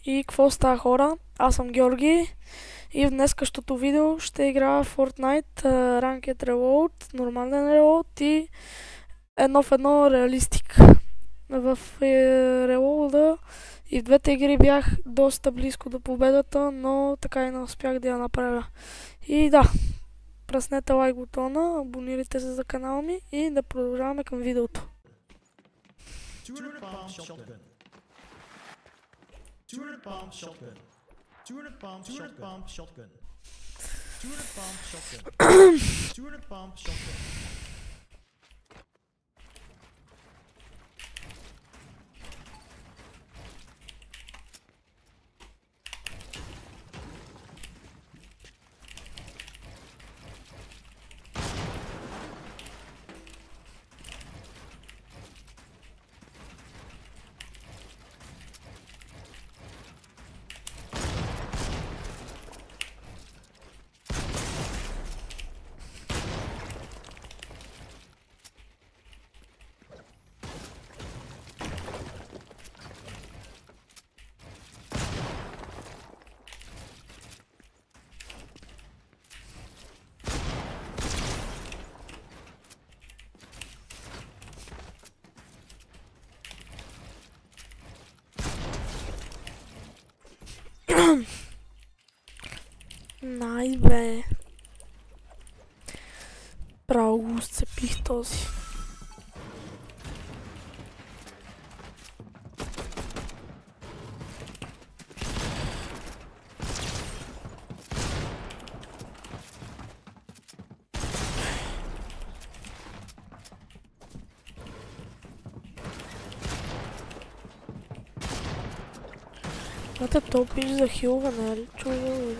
И какво става, хора? Аз съм Георги и в днескащото видео ще играя Fortnite Ranked Reload, нормален Reload и едно в едно реалистик. В Reload и в двете игри бях доста близко до победата, но така и не успях да я направя. И да, пръснете лайк бутона, абонирайте се за канала ми и да продължаваме към видеото. 200 bomb shotgun. 200 bomb shotgun. 200 bomb shotgun. 200 bomb shotgun. 200 bomb shotgun. Найс, бе. Право го сцепих този. Мата топиш за хилване, нали? Чува,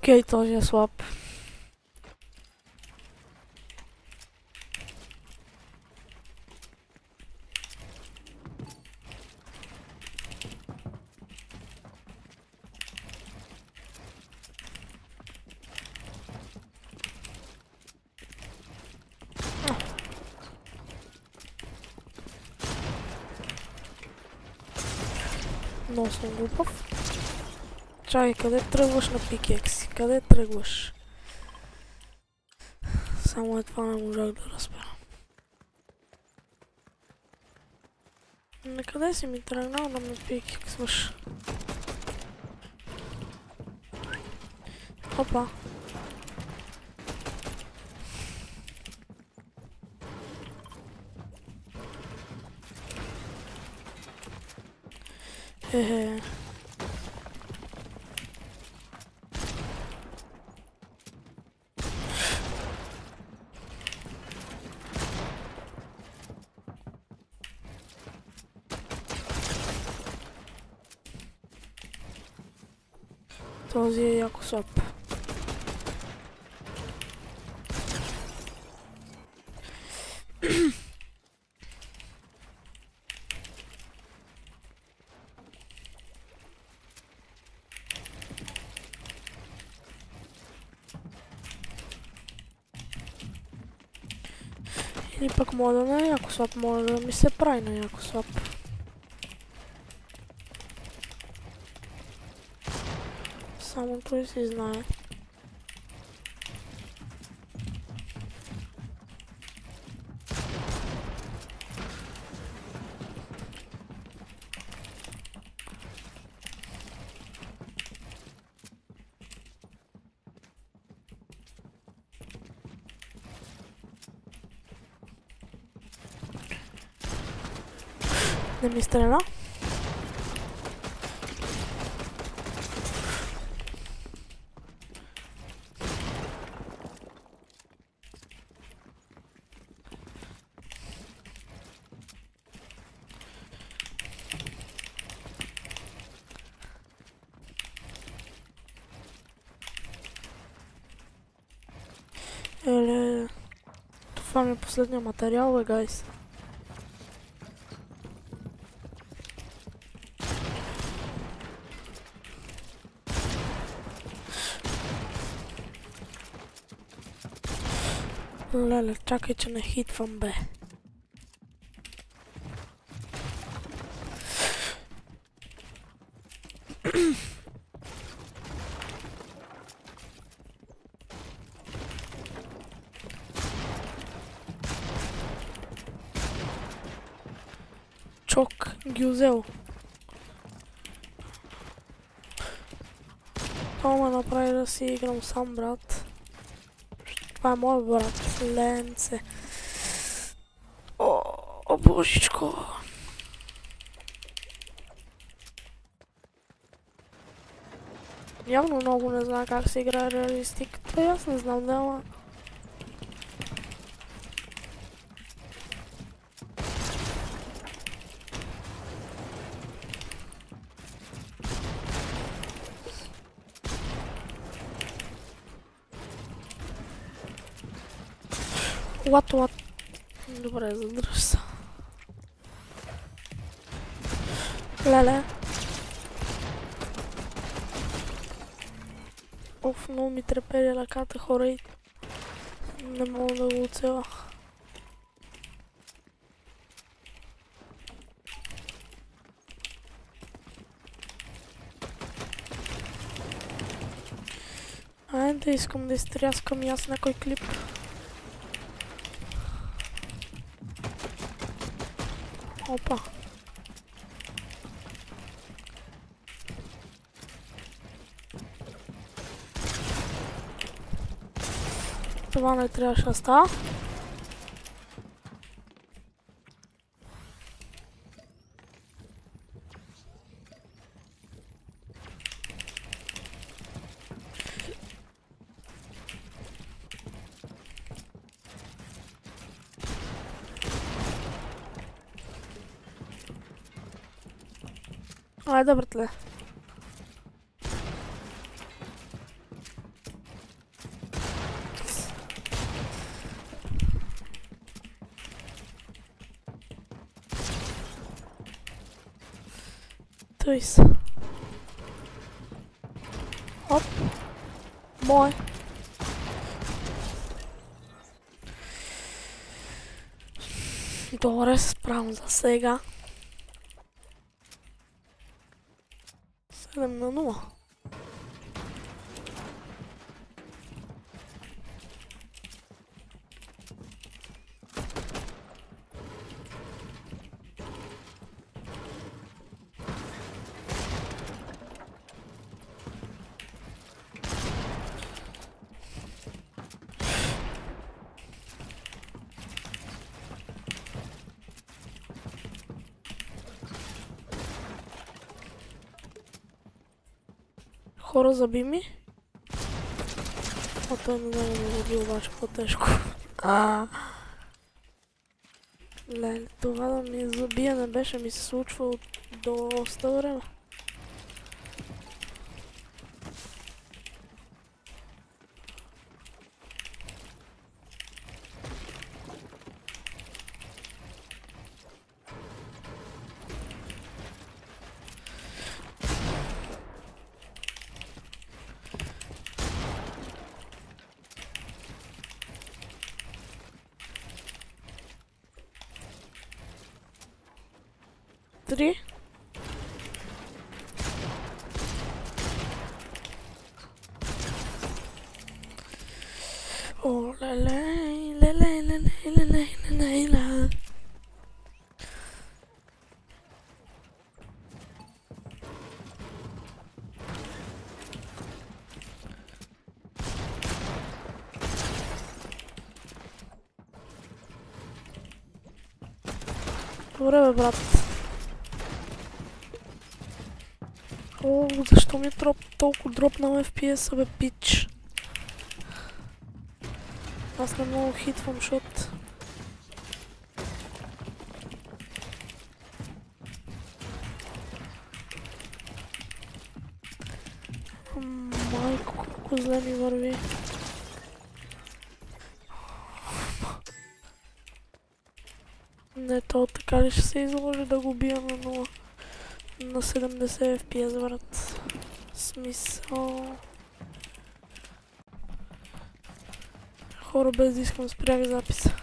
окей, този е слаб. Много съм глупав. Чай, къде тръгваш на пикекси? Къде тръгваш? Само това не можах да разбера. На къде си ми тръгнал да ме пикексваш? Опа. Хе-хе. Този е яко слаб. Или пък може да не е яко слаб, може да ми се прави на яко слаб. Само той си знае. Не ми стреля. Това ми е последния материал, бе, гайс. Леле, чакай, че не хитвам, бе. Чок ги взел. Това ме направи да си играм сам, брат. Това е мой брат, Ленце. О, божичко. Явно много не знае как се играе реалистик. Това аз не знам, да, What? Добре, задръж се. Леле. Оф, много ми трепери ръката, хора, и не мога да го оцеля. Айде, искам да изтряскам и аз някой клип. Опа. Това не трябваше да става. Айде, братле. Той са. Оп. Мой. Добре, се справям за сега. 7-0. Хора, заби ми. А той не да ме заби, обаче по-тежко. Леле, това да ми забия не беше ми се случва от доста време. Три. О, леле. Добре, бе, брат. О, защо ми толкова дропнал FPS-а, бе, пич? Аз не мога хитвам, защото... Майко, колко зле ми върви. Не, то така ли ще се изложи да го бия на 0? На 70 FPS, брат. Смисъл... Хора, без да искам спрях записа.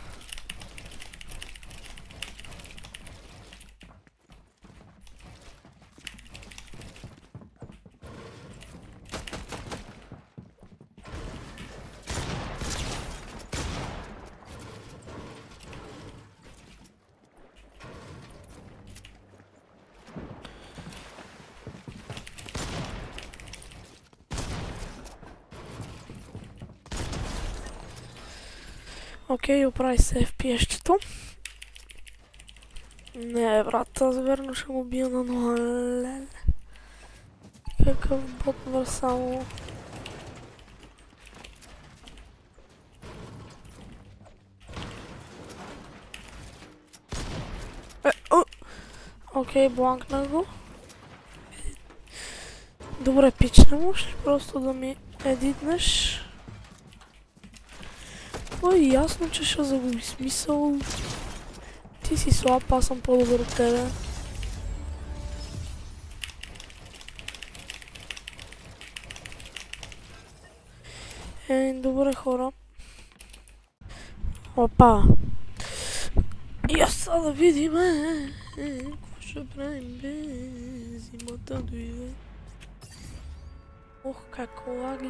Окей, оправи се FPS-чето. Не, брат, аз верно ще го бия на 0. Леле. Какъв бот върсало. Окей, бланкнах го. Добре, пич, не можеш ли просто да ми едитнеш? Ой, ясно, че ще загуби смисъл. Ти си слаб, аз съм по-добър от тебе. Добре, хора. Опа. И аз сега да видим, какво ще правим без зимата дойде. Ох, как лаги.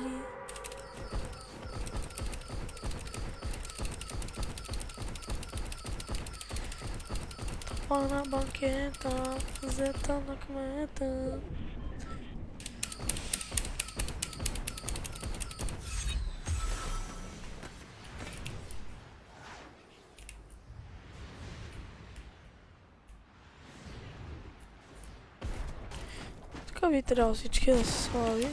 Това на банкета, взета на кмета. Така ви трябва всички да се слави.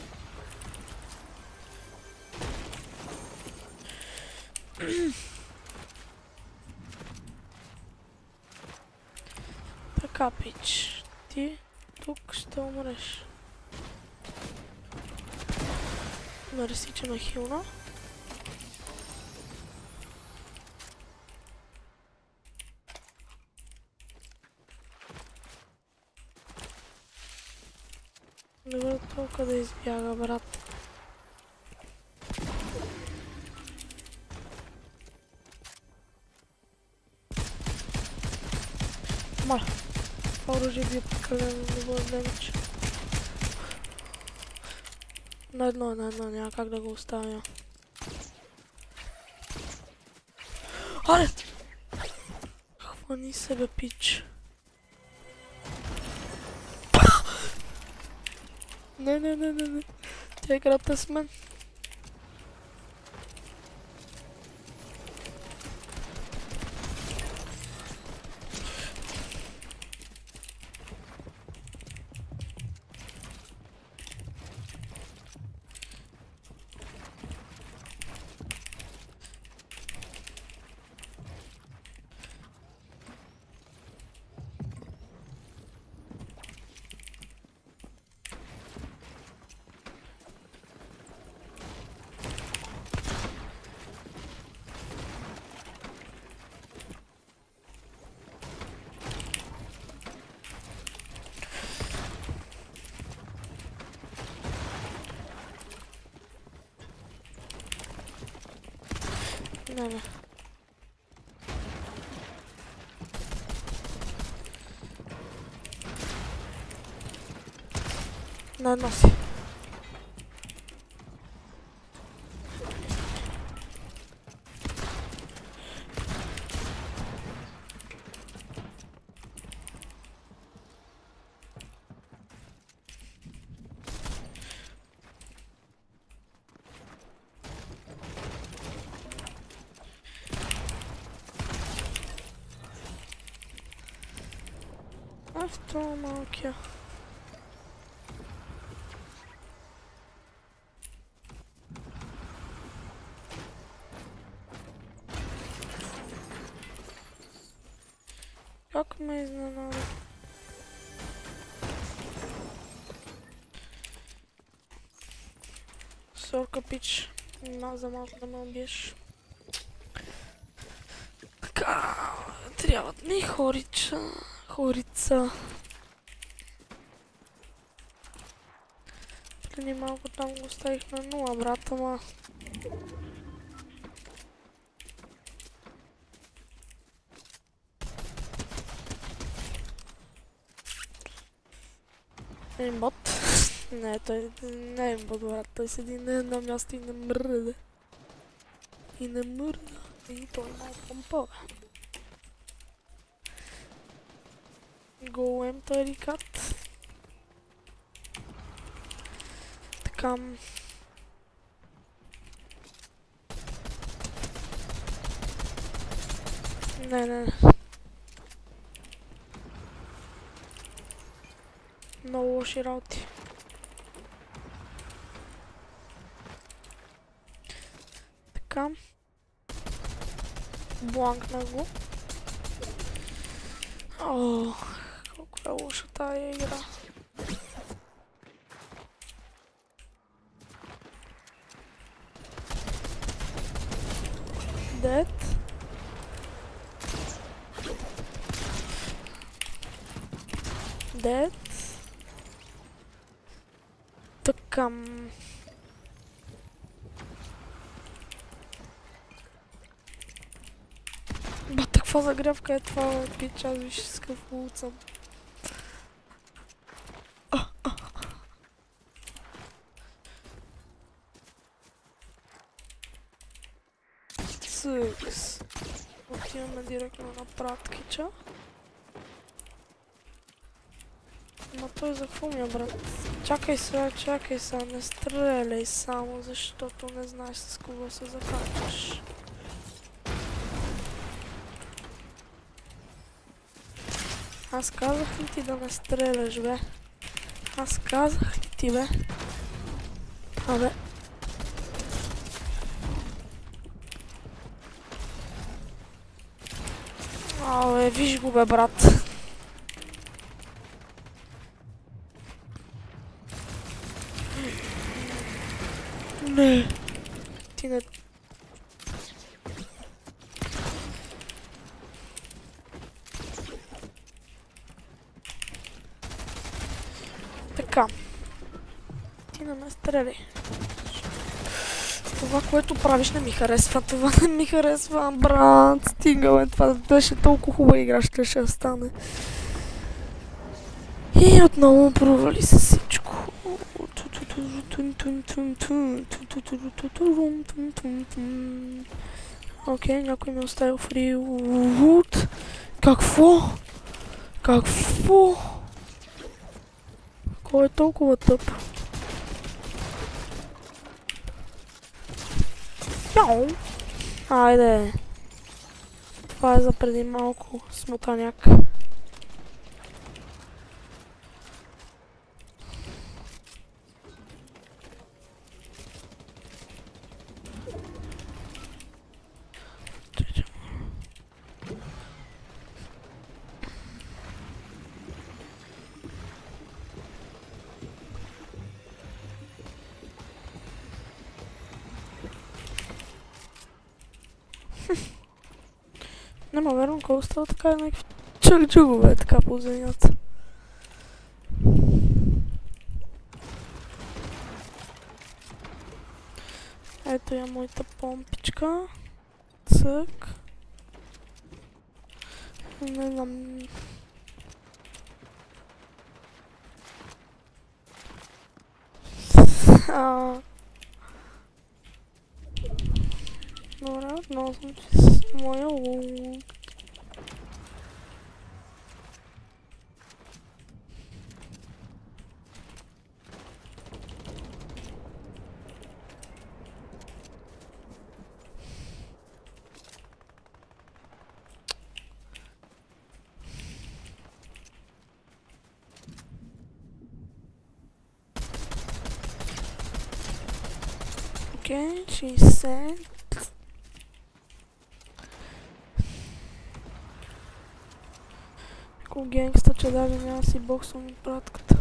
Така, пич. Ти тук ще умреш. Мерси, че ме хилна. Добре, толкова да избяга, брат. Моля. Това оръжие бие прекалено добър демидж. На едно, няма как да го оставя. Аре! Хвани себе, пич. Не. Тя играта с мен. Не. На едно си. Това малкия. Как ме изненада? Сорка, пич. За малко да ме убиеш. Така, трябват ми хорица. Преди малко там го оставих на 0, брат, ама... Бот. Не, той не е бот, брат. Той седи на едно място и не мръда. И не мръда. И той има помпа. Голем тарикат. Така. Не. Много лоши работи. Така. Бланкна го. О, колко е лоша тая игра. Dead. Dead. Така. Бата, каква загрявка е това, бе, пич, аз виж с какъв луд съм. Съкс. Отиваме директно на праткича. Ма той за какво ми е, брат? Чакай сега, не стреляй само, защото не знаеш с кого се закачаш. Аз казах ли ти да не стреляш, бе? Аз казах ли ти, бе? Абе. Абе, виж го, бе, брат. Не. Ти не... Така. Ти не ме стреляй. Това, което правиш, не ми харесва. Това не ми харесва, брат. Стига, бе. Това беше толкова хубава игра, ще стане. И отново провали се всичко. Окей, някой ми е оставил фри лут. Какво? Какво? Кой е толкова тъп? Яу! Айде! Това е за преди малко смотаняк. Нема верно, кой остава така някакви чак-чугове така по земята. Ето я моята помпичка. Цък. Не знам. Добре, отново съм си с моя лук. Окей, 60. Колко генгста, че даже няма си боксвам от пратката.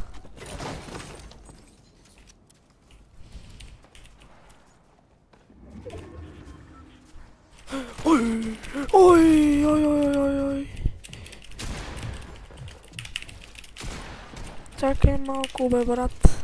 Ой, ой, ой, ой, ой, ой. Чакай малко, бе, брат.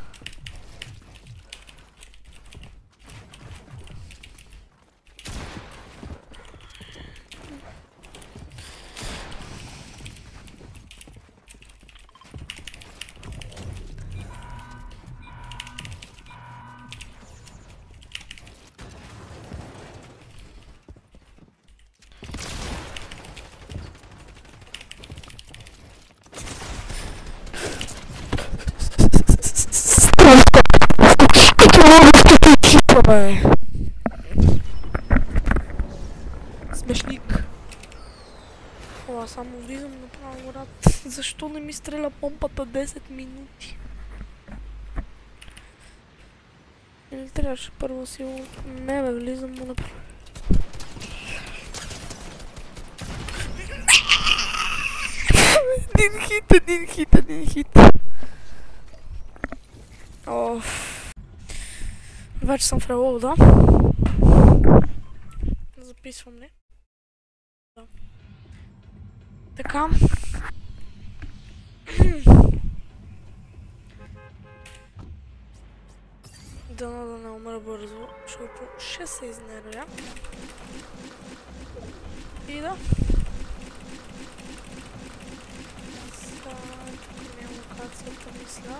Смешник. О, само влизам направо, брат. Защо не ми стреля помпата 10 минути? Или трябваше първо силно? Не бе, влизам му направо. Един хит. Оф. Вече съм в релоуда. Записвам ли? Да. Така. Дано да не умра бързо, защото ще се изнервя. И да. Сега тук ми е локацията, мисля.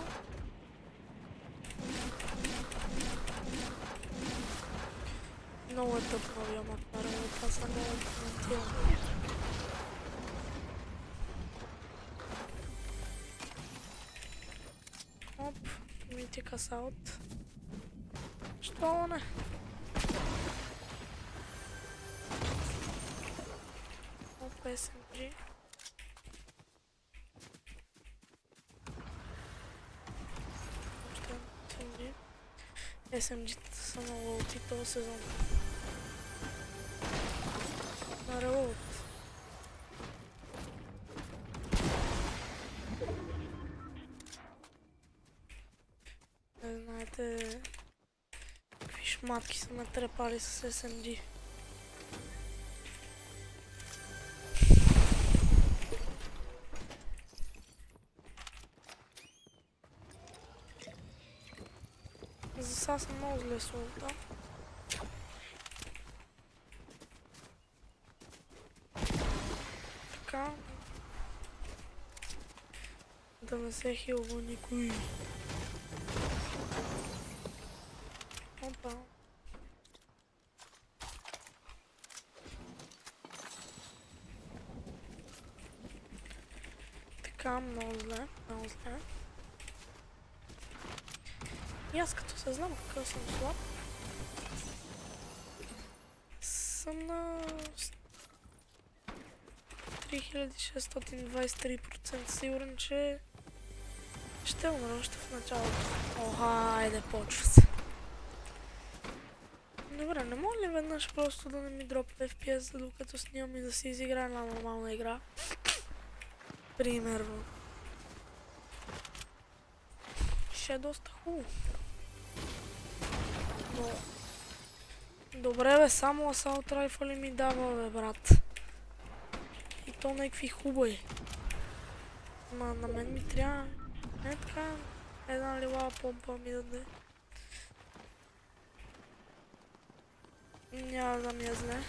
Много е тъп новия мап на работа, аз съм много коментирам. Оп, митика саут. Що не? Оп, SMG. SMG-та са на лоути този сезон. На релоут. Не знаете какви шматки са ме трепали с SMG. За сега съм много зле с лута. Така. Да не се хилва никой. Опа. Така, много зле, много зле. И аз като се знам какъв съм слаб, съм на 3623% сигурен, че ще умра още в началото. О, хайде, почва се. Добре, не мога ли веднъж просто да не ми дропне FPS, докато снимам и да си изиграя една нормална игра? Примерно. Ще е доста хубаво. Но... Добре бе, само асаут райфъл ми дава бе, брат. И то някакви хубави. Ма на мен ми трябва... Не така... Една лилава помпа ми даде. Няма да ми е зле.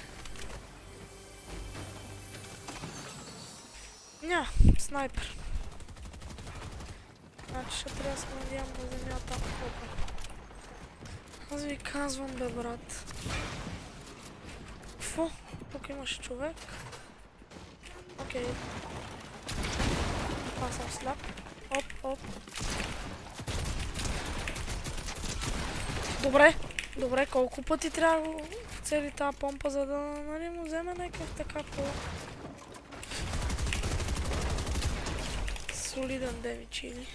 Ня, снайпер. Значи ще трябва да се надявам на земята. Опа. Аз ви казвам бе, брат. Фу, тук имаше човек. Окей. Аз съм сляп. Оп, оп. Добре. Добре, колко пъти трябва да цели тази помпа, за да нали, му вземе някакъв така по... солиден демидж или...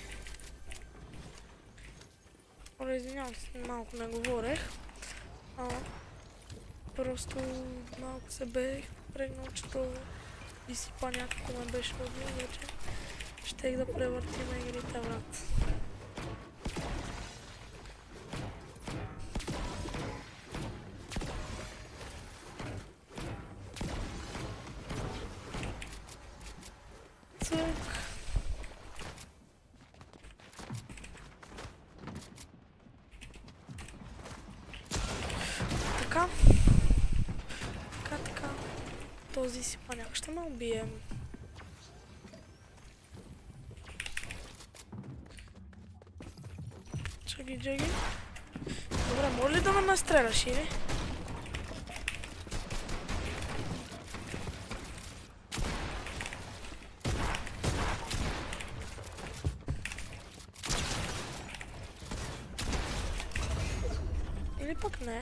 Извинявам се, малко не говорех. Просто малко се бех прегнал, че то изсипа някакво ме беше водил, вече щех да превъртим игрите, брат. Този си маняк ще ме убие. Чаги, джаги. Добре, може ли да не ме стреляш, или? Или пък не.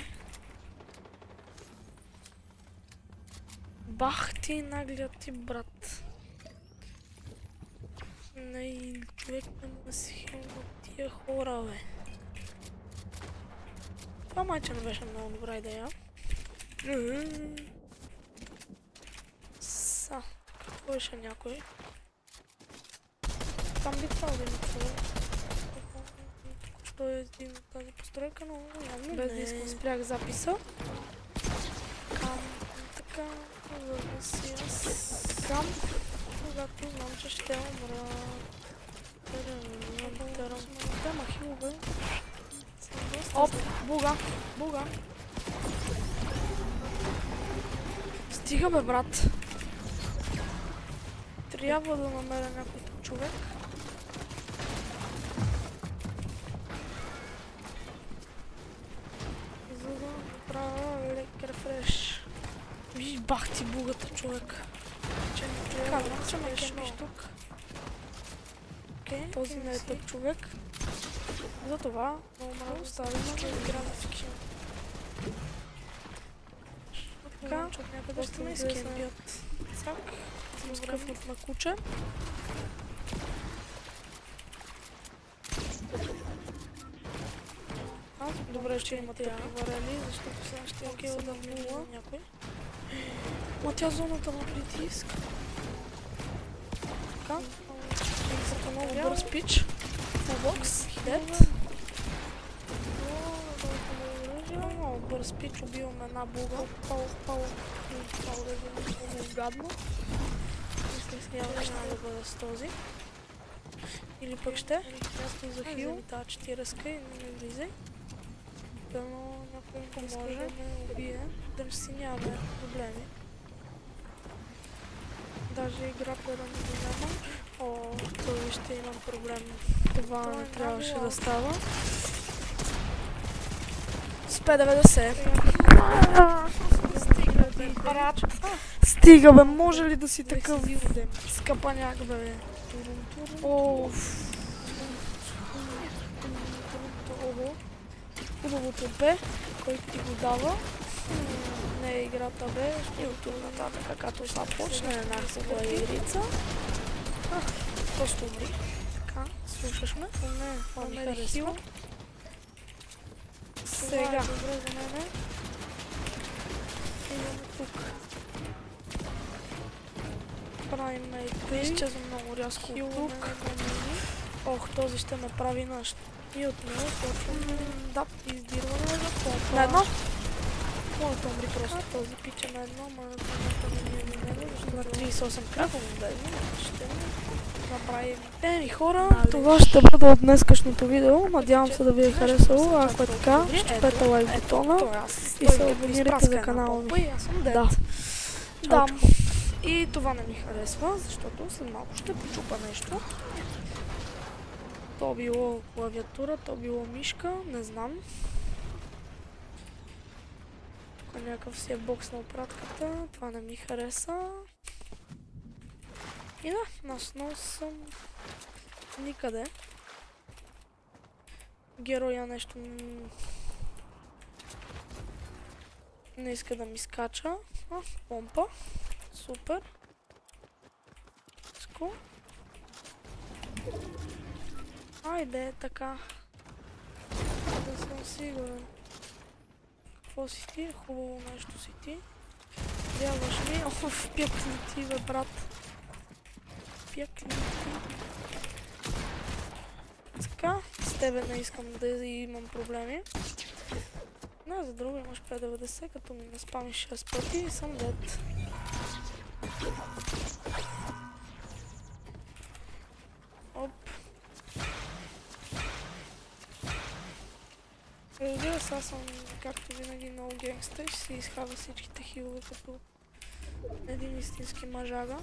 Бах ти, наглият ти брат. Не, човек не му си хилва тия хора, бе. Това майче не беше много добра идея. Са, какво беше някой? Там би трябвало да има човек. Що е един от тази постройка, но явно без да искам спрях записа. Така, върна си аз кам, когато знам, че ще умра. Тема хилове. Оп, буга, буга. Стига, бе, брат. Трябва да намеря някой човек. За да направя лек рефреш. Виж, бах ти бугата, човек. Казвам, че ме кемиш тук. Окей, този не е тъп човек. Затова много малко оставим да играм всички. Така, някъде ще ме изкемпят. Цак, съм скъфнат на куче. Добре, ще има такива варели, защото сега ще окей да нула някой. Ма тя зоната на притиск. Така. За много бърз пич. Фулбокс. Хет. Много бърз пич. Убивам една буга. Пау. Много гадно. Явно няма да бъда с този. Или пък ще. Място за хил. Тази 40-ка и не влизай. Дано някой ми поможе да ме убие. Да си нямаме проблеми. Даже играта да не го няма. О, този ще имам проблем. Това не трябваше да става. С 590. Стига, бе, може ли да си такъв скъпаняк, бе? Оф. Хубавото бе, който ти го дава. Не е играта бе, и от тук нататък, като започне една хубава игрица. Просто умри. Така, слушаш ме? Не, това ми харесва. Сега. Добре за мене. Идем тук. Правим мейта. Изчезвам много рязко от тук. Ох, този ще ме прави наш. И от него почвам да издирваме за помпа. На едно? Може да умри просто този пича на едно, ама на 38 крапа му да ще направим. Еми хора, това ще бъде от днескашното видео. Надявам се да ви е харесало. Ако е така, щупете лайк бутона и се абонирайте за канала ми. Да. И това не ми харесва, защото след малко ще почупа нещо. То било клавиатура, то било мишка, не знам. Тук някакъв си е бокс на опратката, това не ми хареса. И да, наснал съм никъде. Героя нещо не иска да ми скача. Помпа. Супер. Ско. Айде, така. Да съм сигурен. Какво си ти? Хубаво нещо си ти. Вярваш ми? Оф, пякли ти, бе, брат. Пякли ти. Така, с тебе не искам да имам проблеми. Не, за друго имаш 590, като ми не спамиш 6 пъти и съм дед. Оп. Разбира се, аз съм, както винаги, много генгста и ще си изхава всичките хилове, като един истински мъжага.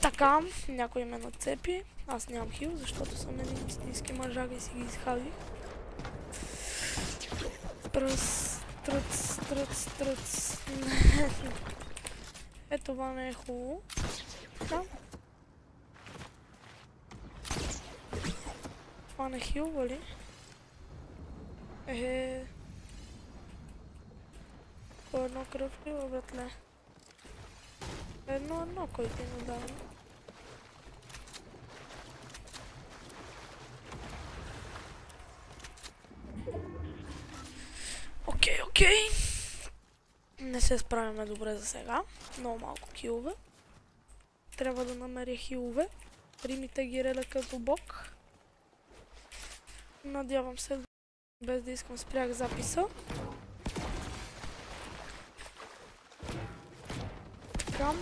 Така, някой ме нацепи. Аз нямам хил, защото съм един истински мъжага и си ги изхавих. Тръц. Е, това не е хубаво. Да. Това не хилва ли? По едно кръв ли, братле? Едно, кой ти надава. Окей. Не се справяме добре за сега. Много малко килове. Трябва да намеря хилове. Римите ги реда като бог. Надявам се, без да искам спрях записа. Така.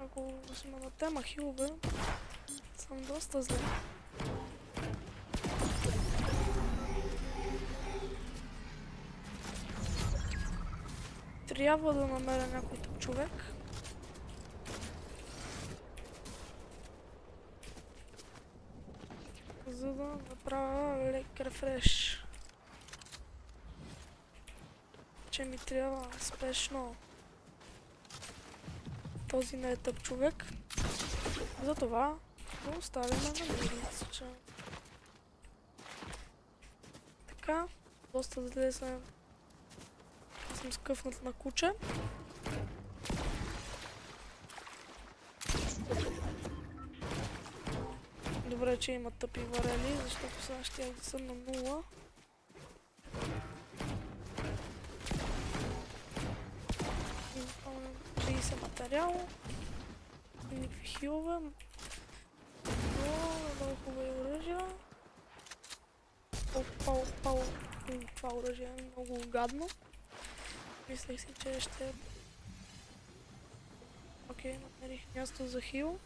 Ако сме на тема хилове, съм доста зле. Трябва да намеря някой тук човек. За да направя лек рефреш. Че ми трябва спешно. Този не е тъп човек. Затова го оставяме на мирница. Така, доста зле съм скъфнат на куче. Добре, че има тъпи варели, защото сега ще да съм на 0. Изпълням 30 материал. Никакви хилове. Много хубави оръжия. Това оръжие е много гадно. Мислех си, че ще... Окей, намерих място за хил.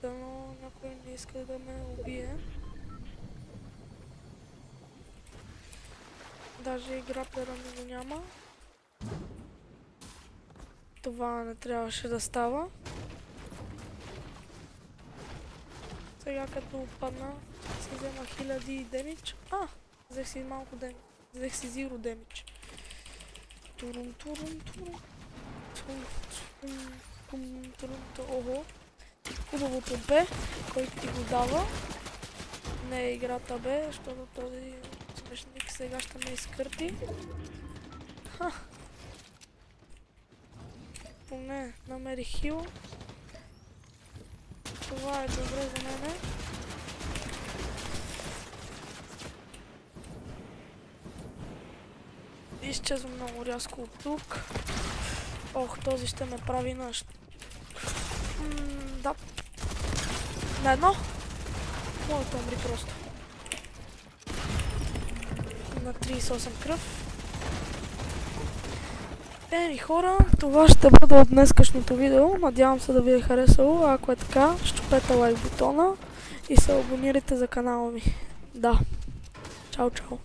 Дано някой не иска да ме убие. Даже и граплера ми го няма. Това не трябваше да става. Сега като падна, си взема 1000 демидж. Взех си малко демидж. Взех си zero damage. Ого. Хубавото бе, който ти го дава. Не е играта бе, защото този смешник сега ще ме изкърти. Поне намерих хил. Това е добре за мене. Изчезвам много рязко от тук. Ох, този ще ме прави наш. Да. На едно. Може да умри просто. На 38 кръв. Еми хора, това ще бъде от днескашното видео. Надявам се да ви е харесало. Ако е така, щупете лайк бутона и се абонирайте за канала ми. Да. Чао, чао.